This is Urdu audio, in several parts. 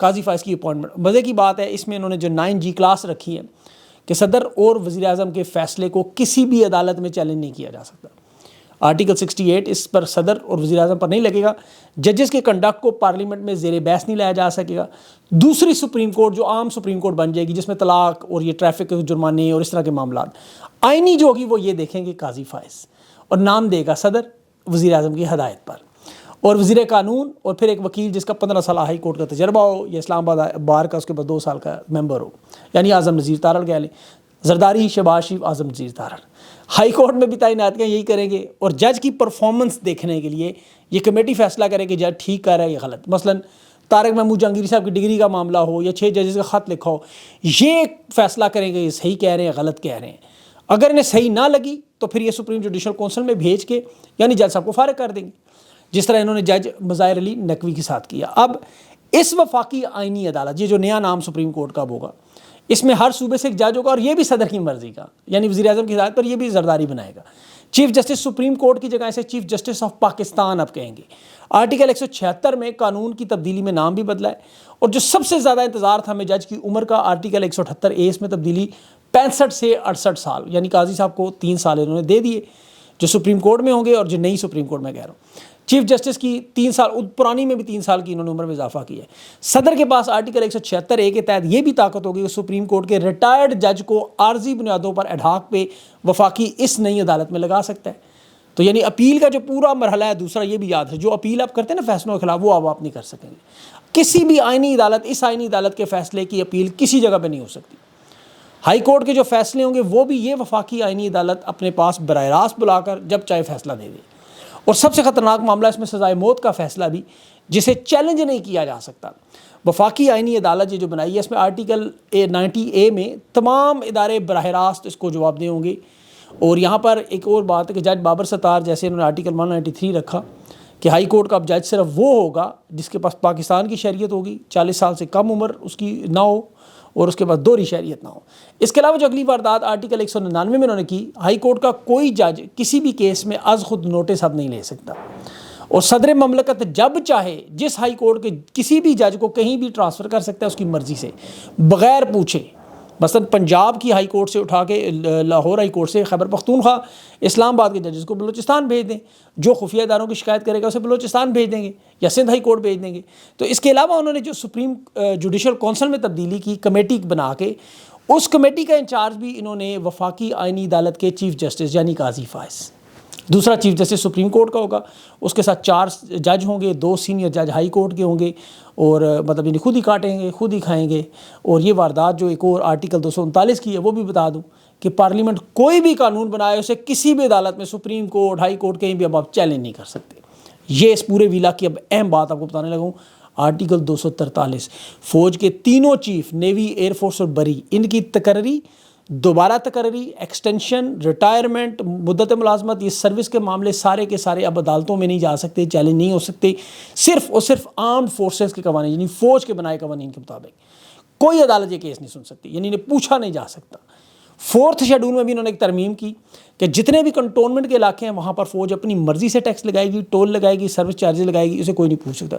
قاضی فائز کی اپوائنٹمنٹ. مزے کی بات ہے اس میں انہوں نے جو 9G کلاس رکھی ہے کہ صدر اور وزیر اعظم کے فیصلے کو کسی بھی عدالت میں چیلنج نہیں کیا جا سکتا. آرٹیکل 68 اس پر صدر اور وزیر اعظم پر نہیں لگے گا. ججز کے کنڈکٹ کو پارلیمنٹ میں زیر بحث نہیں لایا جا سکے گا. دوسری سپریم کورٹ جو عام سپریم کورٹ بن جائے گی جس میں طلاق اور یہ ٹریفک کے جرمانے اور اس طرح کے معاملات آئینی جو ہوگی وہ یہ دیکھیں گے قاضی فائز, اور نام دے گا صدر وزیر اعظم کی ہدایت پر, اور وزیر قانون اور پھر ایک وکیل جس کا 15 سال ہائی کورٹ کا تجربہ ہو یا اسلام آباد بار کا اس کے بعد 2 سال کا ممبر ہو, یعنی اعظم نذیر تارڑ کہہ لیں, زرداری, شہباز شریف, اعظم نذیر تارڑ. ہائی کورٹ میں بھی تعیناتیاں یہی کریں گے, اور جج کی پرفارمنس دیکھنے کے لیے یہ کمیٹی فیصلہ کرے کہ جج ٹھیک کر رہا ہے یا غلط. مثلاً طارق محمود جہانگیری صاحب کی ڈگری کا معاملہ ہو یا 6 ججز کا خط لکھا ہو, یہ فیصلہ کریں گے یہ صحیح کہہ رہے ہیں غلط کہہ رہے ہیں. اگر انہیں صحیح نہ لگی تو پھر یہ سپریم جوڈیشل کونسل میں بھیج کے یعنی جج صاحب کو فارغ کر دیں گے, جس طرح انہوں نے جج مظاہر علی نقوی کے ساتھ کیا. اب اس وفاقی آئینی عدالت, یہ جو نیا نام سپریم کورٹ کا ہوگا, اس میں ہر صوبے سے ایک جج ہوگا, اور یہ بھی صدر کی مرضی کا, یعنی وزیر اعظم کی ہدایت پر یہ بھی زرداری بنائے گا. چیف جسٹس سپریم کورٹ کی جگہ اسے چیف جسٹس آف پاکستان اب کہیں گے. آرٹیکل 176 میں قانون کی تبدیلی میں نام بھی بدلا ہے, اور جو سب سے زیادہ انتظار تھا ہمیں جج کی عمر کا, آرٹیکل 178A اس میں تبدیلی 65 سے 68 سال, یعنی قاضی صاحب کو 3 سال انہوں نے دے دیے جو سپریم کورٹ میں ہوں گے, اور جو نئی سپریم کورٹ میں کہہ رہا ہوں. چیف جسٹس کی 3 سال, پرانی میں بھی 3 سال کی انہوں نے عمر میں اضافہ کیا ہے. صدر کے پاس آرٹیکل 176A کے تحت یہ بھی طاقت ہوگی کہ سپریم کورٹ کے ریٹائرڈ جج کو عارضی بنیادوں پر ایڈہاک پہ وفاقی اس نئی عدالت میں لگا سکتا ہے. تو یعنی اپیل کا جو پورا مرحلہ ہے, دوسرا یہ بھی یاد ہے, جو اپیل آپ کرتے ہیں نا فیصلوں کے خلاف, وہ اب آپ نہیں کر سکیں گے. کسی بھی آئینی عدالت, اس آئینی عدالت کے فیصلے کی اپیل کسی جگہ پہ نہیں ہو سکتی. ہائی کورٹ کے جو فیصلے ہوں گے وہ بھی یہ وفاقی آئینی عدالت اپنے پاس براہ راست بلا کر جب چاہے فیصلہ دے دے. اور سب سے خطرناک معاملہ اس میں سزائے موت کا فیصلہ بھی, جسے چیلنج نہیں کیا جا سکتا. وفاقی آئینی عدالت یہ جو بنائی ہے, اس میں آرٹیکل 90A میں تمام ادارے براہ راست اس کو جواب دے ہوں گے. اور یہاں پر ایک اور بات ہے کہ جج بابر ستار جیسے انہوں نے آرٹیکل 193 رکھا کہ ہائی کورٹ کا اب جج صرف وہ ہوگا جس کے پاس پاکستان کی شہریت ہوگی, 40 سال سے کم عمر اس کی نہ ہو, اور اس کے بعد دوہری شہریت نہ ہو. اس کے علاوہ جو اگلی واردات آرٹیکل 199 میں انہوں نے کی, ہائی کورٹ کا کوئی جج کسی بھی کیس میں از خود نوٹس اب نہیں لے سکتا, اور صدر مملکت جب چاہے جس ہائی کورٹ کے کسی بھی جج کو کہیں بھی ٹرانسفر کر سکتا ہے اس کی مرضی سے بغیر پوچھے. مثلا پنجاب کی ہائی کورٹ سے اٹھا کے لاہور ہائی کورٹ سے خیبر پختونخوا, اسلام آباد کے ججز کو بلوچستان بھیج دیں, جو خفیہ اداروں کی شکایت کرے گا اسے بلوچستان بھیج دیں گے یا سندھ ہائی کورٹ بھیج دیں گے. تو اس کے علاوہ انہوں نے جو سپریم جوڈیشل کونسل میں تبدیلی کی, کمیٹی بنا کے, اس کمیٹی کا انچارج بھی انہوں نے وفاقی آئینی عدالت کے چیف جسٹس یعنی قاضی فائز. دوسرا چیف جسٹس سپریم کورٹ کا ہوگا, اس کے ساتھ 4 جج ہوں گے, 2 سینئر جج ہائی کورٹ کے ہوں گے, اور مطلب یعنی خود ہی کاٹیں گے خود ہی کھائیں گے. اور یہ واردات جو ایک اور آرٹیکل 239 کی ہے وہ بھی بتا دوں کہ پارلیمنٹ کوئی بھی قانون بنائے اسے کسی بھی عدالت میں, سپریم کورٹ, ہائی کورٹ, کہیں بھی اب آپ چیلنج نہیں کر سکتے. یہ اس پورے ویلا کی اب اہم بات آپ کو بتانے لگا ہوں. آرٹیکل 243 فوج کے تینوں چیف, نیوی, ایئر فورس اور بری, ان کی تقرری, دوبارہ تقرری, ایکسٹینشن, ریٹائرمنٹ, مدت ملازمت, یہ سروس کے معاملے سارے کے سارے اب عدالتوں میں نہیں جا سکتے, چیلنج نہیں ہو سکتے. صرف اور صرف آرمڈ فورسز کے قوانین یعنی فوج کے بنائے قوانین کے مطابق کوئی عدالت یہ کیس نہیں سن سکتی, یعنی انہیں پوچھا نہیں جا سکتا. 4تھ شیڈول میں بھی انہوں نے ایک ترمیم کی کہ جتنے بھی کنٹونمنٹ کے علاقے ہیں وہاں پر فوج اپنی مرضی سے ٹیکس لگائے گی, ٹول لگائے گی, سروس چارجز لگائے گی, اسے کوئی نہیں پوچھ سکتا.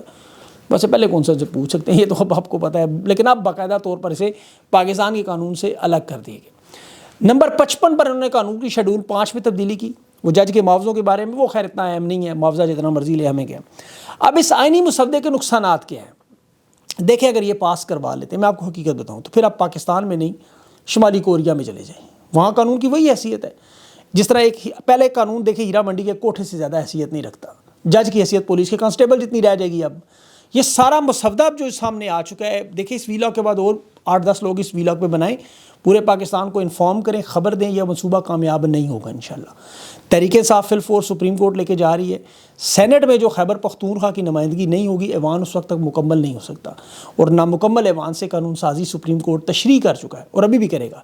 بس پہلے کون سا سے پوچھ سکتے ہیں, یہ تو اب آپ کو پتہ ہے, لیکن اب باقاعدہ طور پر اسے پاکستان کے قانون سے الگ کر دیے گئے. نمبر 55 پر انہوں نے قانون کی شیڈول 5 میں تبدیلی کی, وہ جج کے معاوضوں کے بارے میں. وہ خیر اتنا اہم نہیں ہے, معاوضہ جتنا مرضی لے ہمیں کیا. اب اس آئینی مسودے کے نقصانات کیا ہیں دیکھیں. اگر یہ پاس کروا لیتے ہیں, میں آپ کو حقیقت بتاؤں, تو پھر آپ پاکستان میں نہیں شمالی کوریا میں چلے جائیں, وہاں قانون کی وہی حیثیت ہے. جس طرح ایک پہلے قانون دیکھیں ہیرا منڈی کے کوٹھے سے زیادہ حیثیت نہیں رکھتا, جج کی حیثیت پولیس کے کانسٹیبل جتنی رہ جائے گی. اب یہ سارا مسودہ اب جو سامنے آ چکا ہے, دیکھیں اس ویلاگ کے بعد اور 8-10 لوگ اس ویلاگ پہ بنائیں, پورے پاکستان کو انفارم کریں, خبر دیں. یہ منصوبہ کامیاب نہیں ہوگا انشاءاللہ. تحریک انصاف فل فور سپریم کورٹ لے کے جا رہی ہے. سینٹ میں جو خیبر پختونخوا کی نمائندگی نہیں ہوگی, ایوان اس وقت تک مکمل نہیں ہو سکتا, اور نامکمل ایوان سے قانون سازی سپریم کورٹ تشریح کر چکا ہے اور ابھی بھی کرے گا.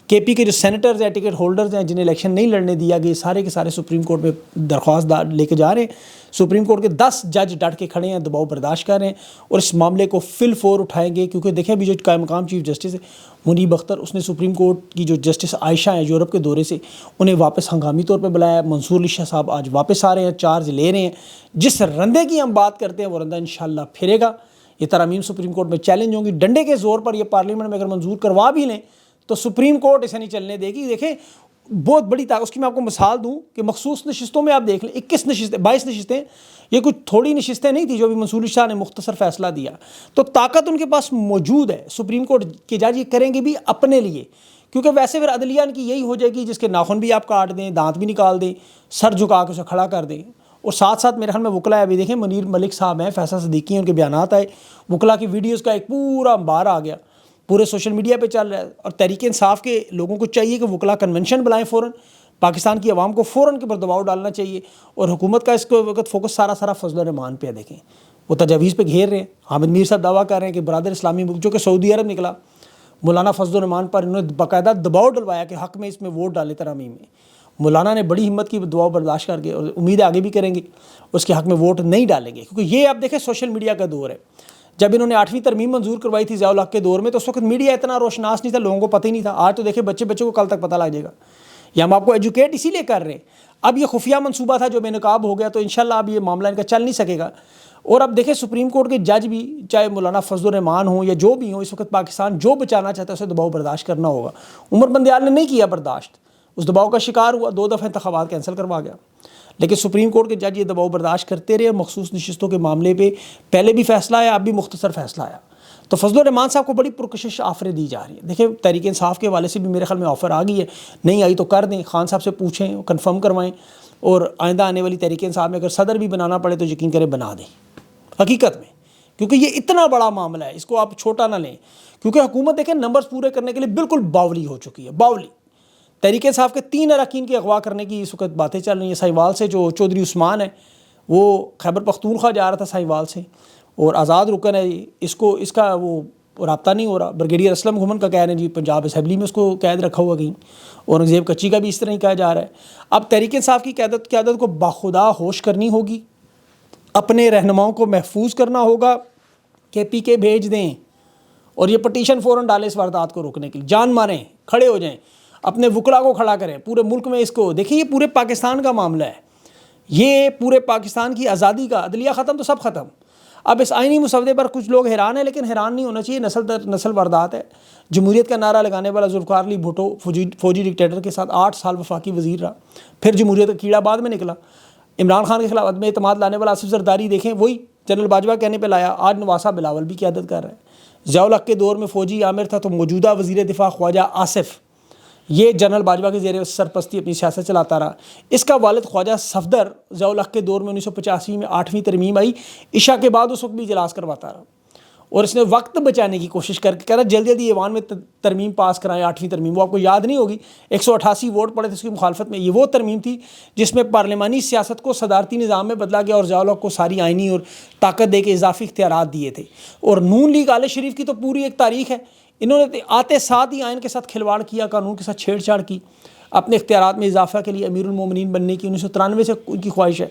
کے پی کے جو سینیٹرز ہیں, ٹکٹ ہولڈرز ہیں, جنہیں الیکشن نہیں لڑنے دیا گیا, سارے کے سارے سپریم کورٹ میں درخواست لے کے جا رہے ہیں. سپریم کورٹ کے 10 جج ڈٹ کے کھڑے ہیں, دباؤ برداشت کر رہے ہیں, اور اس معاملے کو فل فور اٹھائیں گے. کیونکہ دیکھیں ابھی جو قائم مقام چیف جسٹس ہے منیب اختر, اس نے سپریم کورٹ کی جو جسٹس عائشہ ہیں یورپ کے دورے سے, انہیں واپس ہنگامی طور پہ بلایا. منصور علی شاہ صاحب آج واپس آ رہے ہیں, چارج لے رہے ہیں. جس رندے کی ہم بات کرتے ہیں وہ رندہ انشاءاللہ پھرے گا. یہ ترامیم سپریم کورٹ میں چیلنج ہوں گی، ڈنڈے کے زور پر یہ پارلیمنٹ میں اگر منظور کروا بھی لیں تو سپریم کورٹ اسے نہیں چلنے دے گی۔ دیکھیں بہت بڑی اس کی میں آپ کو مثال دوں کہ مخصوص نشستوں میں آپ دیکھ لیں 21 نشستیں 22 نشستیں، یہ کچھ تھوڑی نشستیں نہیں تھی جو بھی منصور شاہ نے مختصر فیصلہ دیا، تو طاقت ان کے پاس موجود ہے۔ سپریم کورٹ کے جج یہ کریں گے بھی اپنے لیے، کیونکہ ویسے پھر عدلیہ ان کی یہی ہو جائے گی جس کے ناخن بھی آپ کاٹ دیں، دانت بھی نکال دیں، سر جھکا کے اسے کھڑا کر دیں۔ اور ساتھ ساتھ میرے خیال میں وکلا ابھی دیکھیں منیر ملک صاحب ہیں، فیصل صدیقی ہیں، ان کے بیانات آئے، وکلا کی ویڈیوز کا ایک پورا انبار آ گیا، پورے سوشل میڈیا پہ چل رہا ہے۔ اور تحریک انصاف کے لوگوں کو چاہیے کہ وکلا کنونشن بلائیں فوراً، پاکستان کی عوام کو فوراً کے پر دباؤ ڈالنا چاہیے، اور حکومت کا اس کو وقت فوکس سارا فضل الرحمان پہ ہے۔ دیکھیں وہ تجاویز پہ گھیر رہے ہیں، حامد میر صاحب دعویٰ کر رہے ہیں کہ برادر اسلامی ملک جو کہ سعودی عرب نکلا، مولانا فضل الرحمان پر انہوں نے باقاعدہ دباؤ ڈلوایا کہ حق میں اس میں ووٹ ڈالے ترامیم میں۔ مولانا نے بڑی ہمت کی، دعا برداشت کر کے، اور امید ہے آگے بھی کریں گے، اس کے حق میں ووٹ نہیں ڈالیں گے، کیونکہ یہ آپ دیکھیں سوشل میڈیا کا دور ہے۔ جب انہوں نے 8ویں ترمیم منظور کروائی تھی ضیاء الحق کے دور میں تو اس وقت میڈیا اتنا روشناس نہیں تھا، لوگوں کو پتہ ہی نہیں تھا۔ آج تو دیکھیں بچے کو کل تک پتہ لگ جائے گا، یہ ہم آپ کو ایجوکیٹ اسی لیے کر رہے ہیں۔ اب یہ خفیہ منصوبہ تھا جو بے نقاب ہو گیا، تو انشاءاللہ اب یہ معاملہ ان کا چل نہیں سکے گا۔ اور اب دیکھیں سپریم کورٹ کے جج بھی، چاہے مولانا فضل الرحمان ہوں یا جو بھی ہوں، اس وقت پاکستان جو بچانا چاہتا ہے اسے دباؤ برداشت کرنا ہوگا۔ عمر بندیال نے نہیں کیا برداشت، اس دباؤ کا شکار ہوا، 2 دفعہ انتخابات کینسل کروا گیا، لیکن سپریم کورٹ کے جج یہ دباؤ برداشت کرتے رہے، اور مخصوص نشستوں کے معاملے پہ پہلے بھی فیصلہ آیا، اب بھی مختصر فیصلہ آیا۔ تو فضل الرحمان صاحب کو بڑی پرکشش آفریں دی جا رہی ہیں۔ دیکھیں تحریک انصاف کے حوالے سے بھی میرے خیال میں آفر آ گئی ہے، نہیں آئی تو کر دیں، خان صاحب سے پوچھیں، کنفرم کروائیں، اور آئندہ آنے والی تحریک انصاف میں اگر صدر بھی بنانا پڑے تو یقین کریں بنا دیں حقیقت میں، کیونکہ یہ اتنا بڑا معاملہ ہے، اس کو آپ چھوٹا نہ لیں، کیونکہ حکومت دیکھیں نمبرز پورے کرنے کے لیے بالکل باولی ہو چکی ہے، باولی۔ تحریک انصاف کے 3 اراکین کے اغوا کرنے کی اس وقت باتیں چل رہی ہیں، ساہیوال سے جو چودھری عثمان ہے وہ خیبر پختونخوا جا رہا تھا ساہیوال سے، اور آزاد رکن ہے، اس کا وہ رابطہ نہیں ہو رہا۔ بریگیڈیئر اسلم گھمن کا کہہ رہے ہیں جی پنجاب اسمبلی میں اس کو قید رکھا ہوا کہیں، اورنگزیب کچی کا بھی اس طرح ہی کہا جا رہا ہے۔ اب تحریک انصاف کی قیادت کو باخدا ہوش کرنی ہوگی، اپنے رہنماؤں کو محفوظ کرنا ہوگا کہ پی کے بھیج دیں، اور یہ پٹیشن فوراً ڈالیں اس واردات کو روکنے کے لیے، جان ماریں، کھڑے ہو جائیں، اپنے وکلا کو کھڑا کریں پورے ملک میں۔ اس کو دیکھیں یہ پورے پاکستان کا معاملہ ہے، یہ پورے پاکستان کی آزادی کا، عدلیہ ختم تو سب ختم۔ اب اس آئینی مسودے پر کچھ لوگ حیران ہیں، لیکن حیران نہیں ہونا چاہیے، نسل در نسل واردات ہے۔ جمہوریت کا نعرہ لگانے والا ذوالفقار علی بھٹو فوجی ڈکٹیٹر کے ساتھ 8 سال وفاقی وزیر رہا، پھر جمہوریت کا کیڑا بعد میں نکلا۔ عمران خان کے خلاف عدم اعتماد لانے والا آصف زرداری دیکھیں وہی جنرل باجوہ کہنے پہ لایا، آج نواسہ بلاول بھی قیادت کر رہا ہے۔ ضیاء الحق کے دور میں فوجی عامر تھا تو موجودہ وزیر دفاع خواجہ آصف یہ جنرل باجوہ کے زیر سرپرستی اپنی سیاست چلاتا رہا۔ اس کا والد خواجہ صفدر ضیاء الحق کے دور میں 1985 میں 8ویں ترمیم آئی، عشاء کے بعد اس وقت بھی اجلاس کرواتا رہا، اور اس نے وقت بچانے کی کوشش کر کے کہہ رہا جلدی جلدی ایوان میں ترمیم پاس کرائیں، 8ویں ترمیم، وہ آپ کو یاد نہیں ہوگی، 188 ووٹ پڑے تھے اس کی مخالفت میں۔ یہ وہ ترمیم تھی جس میں پارلیمانی سیاست کو صدارتی نظام میں بدلا گیا اور ضیاء الحق کو ساری آئینی اور طاقت دے کے اضافی اختیارات دیے تھے۔ اور نون لیگ آل شریف کی تو پوری ایک تاریخ ہے، انہوں نے آتے ساتھ ہی آئین کے ساتھ کھلواڑ کیا، قانون کے ساتھ چھیڑ چھاڑ کی، اپنے اختیارات میں اضافہ کے لیے امیر المومنین بننے کی 1993 سے ان کی خواہش ہے۔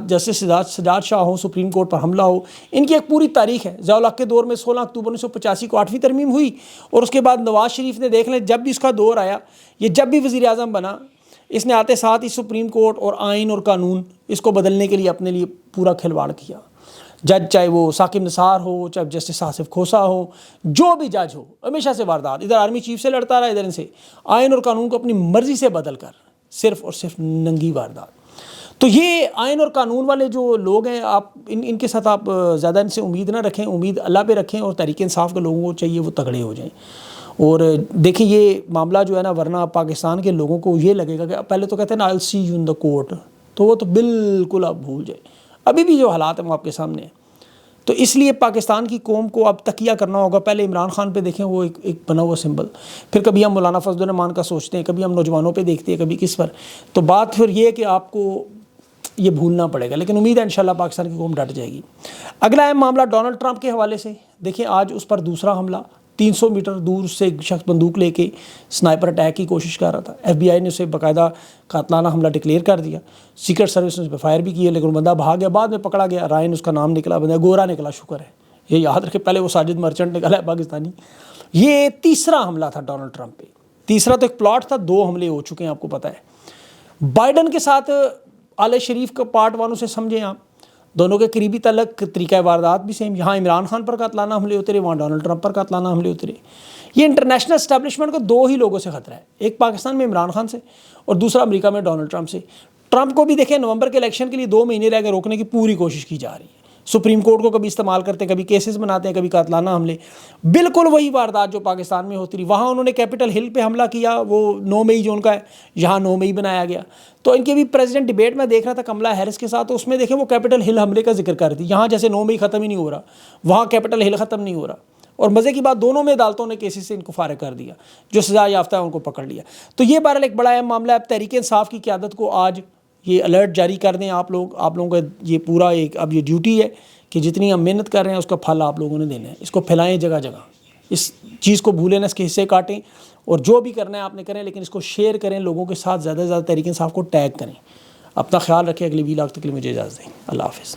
جسٹس سجاد شاہ ہو، سپریم کورٹ پر حملہ ہو، ان کی ایک پوری تاریخ ہے۔ ضیاء الحق کے دور میں 16 اکتوبر 1985 کو 8ویں ترمیم ہوئی، اور اس کے بعد نواز شریف نے دیکھ لیں جب بھی اس کا دور آیا، یہ جب بھی وزیر اعظم بنا، اس نے آتے ساتھ ہی سپریم کورٹ اور آئین اور قانون اس کو بدلنے کے لیے اپنے لیے پورا کھلواڑ کیا۔ جج چاہے وہ ثاقب نثار ہو، چاہے جسٹس آصف کھوسا ہو، جو بھی جج ہو، ہمیشہ سے واردات، ادھر آرمی چیف سے لڑتا رہا، ادھر ان سے آئین اور قانون کو اپنی مرضی سے بدل کر صرف اور صرف ننگی واردات۔ تو یہ آئین اور قانون والے جو لوگ ہیں، آپ ان کے ساتھ آپ زیادہ ان سے امید نہ رکھیں، امید اللہ پہ رکھیں، اور تحریک انصاف کے لوگوں کو چاہیے وہ تگڑے ہو جائیں۔ اور دیکھیں یہ معاملہ جو ہے نا، ورنہ پاکستان کے لوگوں کو یہ لگے گا کہ پہلے تو کہتے ہیں نا I'll see you in the court، تو وہ تو بالکل آپ بھول جائیں، ابھی بھی جو حالات ہیں وہ آپ کے سامنے ہیں۔ تو اس لیے پاکستان کی قوم کو اب تکیہ کرنا ہوگا، پہلے عمران خان پہ دیکھیں وہ ایک بنا ہوا سمبل، پھر کبھی ہم مولانا فضل الرحمان کا سوچتے ہیں، کبھی ہم نوجوانوں پہ دیکھتے ہیں، کبھی کس پر، تو بات پھر یہ ہے کہ آپ کو یہ بھولنا پڑے گا، لیکن امید ہے انشاءاللہ پاکستان کی قوم ڈٹ جائے گی۔ اگلا اہم معاملہ ڈونلڈ ٹرمپ کے حوالے سے، دیکھیں آج اس پر دوسرا حملہ، 300 میٹر دور سے ایک شخص بندوق لے کے سنائپر اٹیک کی کوشش کر رہا تھا، ایف بی آئی نے اسے باقاعدہ قاتلانہ حملہ ڈکلیئر کر دیا، سیکرٹ سروس نے اس پہ فائر بھی کیا، لیکن بندہ بھاگ گیا، بعد میں پکڑا گیا، رائن اس کا نام نکلا، بندہ گورا نکلا، شکر ہے، یہ یاد رکھے، پہلے وہ ساجد مرچنٹ نکلا ہے پاکستانی۔ یہ تیسرا حملہ تھا ڈونلڈ ٹرمپ پہ، تیسرا تو ایک پلاٹ تھا، 2 حملے ہو چکے ہیں آپ کو پتہ ہے۔ بائیڈن کے ساتھ آل شریف کا پارٹ 1 اسے سمجھیں آپ، دونوں کے قریبی تعلق، طریقہ واردات بھی سیم. یہاں عمران خان پر قاتلانہ حملے ہوتے رہے، وہاں ڈونلڈ ٹرمپ پر قاتلانہ حملے ہوتے رہے. یہ انٹرنیشنل اسٹیبلشمنٹ کو دو ہی لوگوں سے خطرہ ہے، ایک پاکستان میں عمران خان سے اور دوسرا امریکہ میں ڈونلڈ ٹرمپ سے. ٹرمپ کو بھی دیکھیں نومبر کے الیکشن کے لیے 2 مہینے رہ کے روکنے کی پوری کوشش کی جا رہی ہے. سپریم کورٹ کو کبھی استعمال کرتے ہیں، کبھی کیسز بناتے ہیں، کبھی قاتلانہ حملے. بالکل وہی واردات جو پاکستان میں ہوتی رہی. وہاں انہوں نے کیپٹل ہل پہ حملہ کیا، وہ 9 مئی جو ان کا ہے، یہاں 9 مئی بنایا گیا. تو ان کے بھی پریزیڈنٹ ڈیبیٹ میں دیکھ رہا تھا کملا ہیرس کے ساتھ، تو اس میں دیکھیں وہ کیپٹل ہل حملے کا ذکر کر رہی تھی. یہاں جیسے 9 مئی ختم ہی نہیں ہو رہا، وہاں کیپٹل ہل ختم نہیں ہو رہا. اور مزے کی بات، دونوں میں عدالتوں نے کیسز سے ان کو فارغ کر دیا، جو سزا یافتہ ہے ان کو پکڑ لیا. تو یہ بہرحال ایک بڑا اہم معاملہ ہے. اب تحریک انصاف کی قیادت کو آج یہ الرٹ جاری کر دیں آپ لوگوں کا یہ پورا ایک اب یہ ڈیوٹی ہے کہ جتنی ہم محنت کر رہے ہیں اس کا پھل آپ لوگوں نے دینا ہے. اس کو پھیلائیں جگہ جگہ، اس چیز کو بھولیں نہ، اس کے حصے کاٹیں اور جو بھی کرنا ہے آپ نے کریں، لیکن اس کو شیئر کریں لوگوں کے ساتھ، زیادہ سے زیادہ تحریک انصاف کو ٹیگ کریں. اپنا خیال رکھیں. اگلی ویلاگ تک کے لیے مجھے اجازت دیں. اللہ حافظ.